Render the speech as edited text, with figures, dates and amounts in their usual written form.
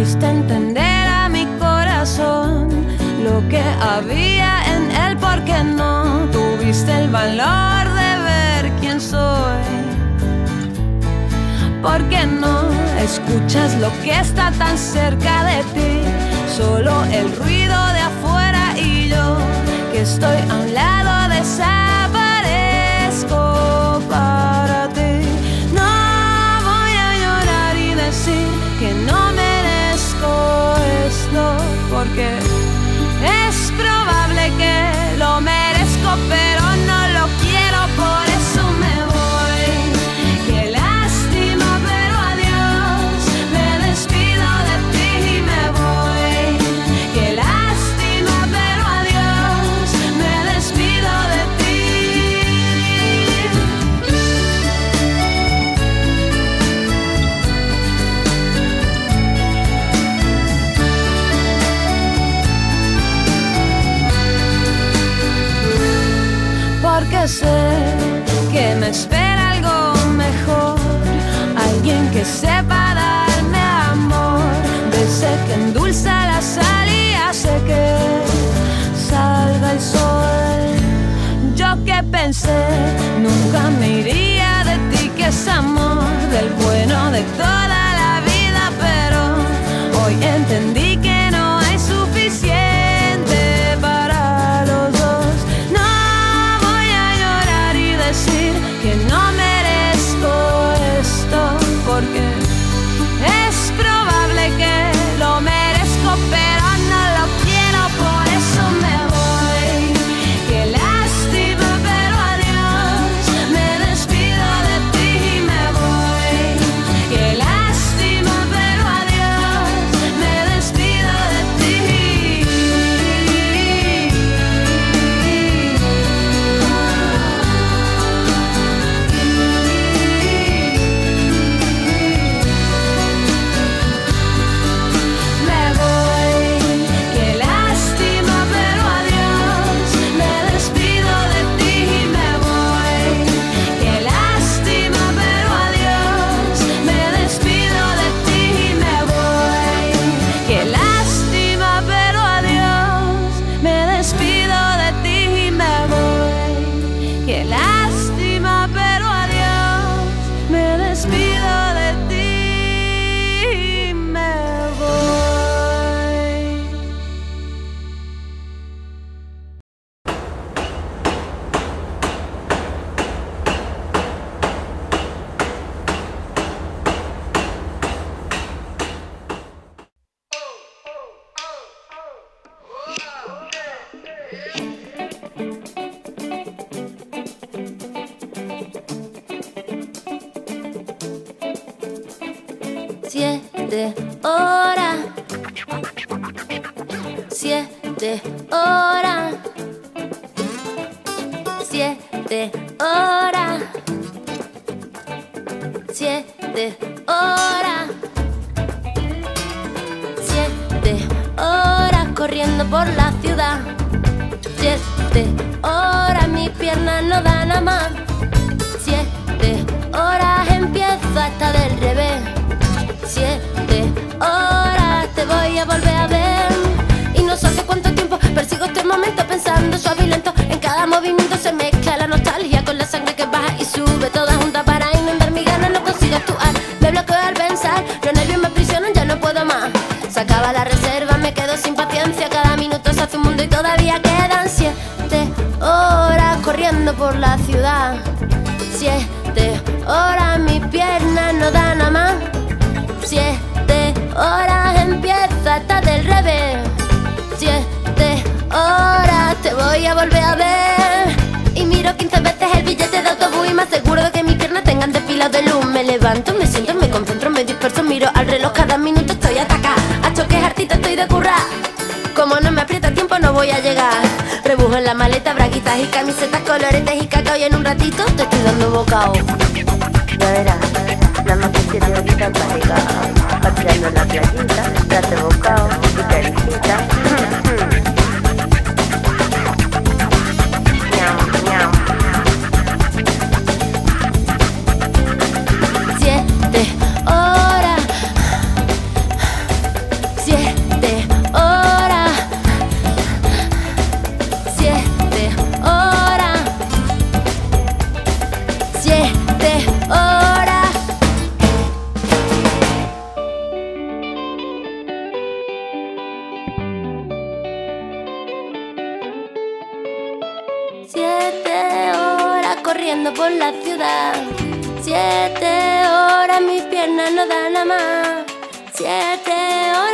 quisiste entender a mi corazón, lo que había en él, porque no tuviste el valor de ver quién soy. Porque no escuchas lo que está tan cerca de ti, solo el ruido de afuera y yo, que estoy a un lado, desaparezco para ti. No voy a llorar y decir que no merezco esto, porque es probable que lo merezco, pero no lo quiero, por eso me voy. Qué lástima, pero adiós, me despido de ti y me voy. Qué lástima, pero adiós, me despido de ti. Porque sé que me espera algo mejor, alguien que sepa darme amor, de ese que endulza la sal y hace que salga el sol. Yo que pensé nunca me iría de ti, que es amor del bueno de toda la vida, pero hoy entendí que no hay suficiente para los dos. No voy a llorar y decir que no merezco esto, porque es probable que lo merezco, pero no lo quiero, por eso me voy. Qué lástima, pero adiós, me despido de ti y me voy. Qué lástima, pero adiós, me despido de ti. Me voy, qué lástima, pero adiós, me despido de ti y me voy. Qué lástima, pero adiós, me despido de ti y me voy. Qué lástima, pero adiós, me despido de ti y me voy. Qué lástima, pero adiós, me despido de ti y me voy. Siete horas, 7 horas, 7 horas, 7 horas, 7 horas corriendo por la ciudad. 7 horas, mis piernas no dan a más. 7 horas, empieza hasta del revés. 7 horas, te voy a volver a ver. Y no sé hace cuánto tiempo persigo este momento, pensando suave y lento. En cada movimiento se mezcla la nostalgia con la sangre que baja y sube toda junta para inundar mi ganas. No consigo actuar, me bloqueo al pensar. Los nervios me aprisionan, ya no puedo más. Se acaba la reserva, me quedo sin paciencia. Cada minuto se hace un mundo y todavía quedan 7 horas corriendo por la ciudad. 7 horas, mis piernas no dan a más. 7 horas, empieza hasta del revés. 7 horas, te voy a volver a ver. Y miro 15 veces el billete de autobús y me aseguro de que mis piernas tengan desfilados de luz. Me levanto, me siento, me concentro, me disperso, miro al reloj, cada minuto estoy atacada. A choques hartita estoy de currar. Como no me aprieta tiempo no voy a llegar. Rebujo en la maleta, braguitas y camisetas, coloretes y cacao, y en un ratito te estoy dando bocao. Ya verás, nada más que 7 horitas para llegar, paseando en la playita, darte bocao y caricita. Ñam, ñam. 7 horas, corriendo por la ciudad. 7 horas mis piernas no dan a más. 7 horas.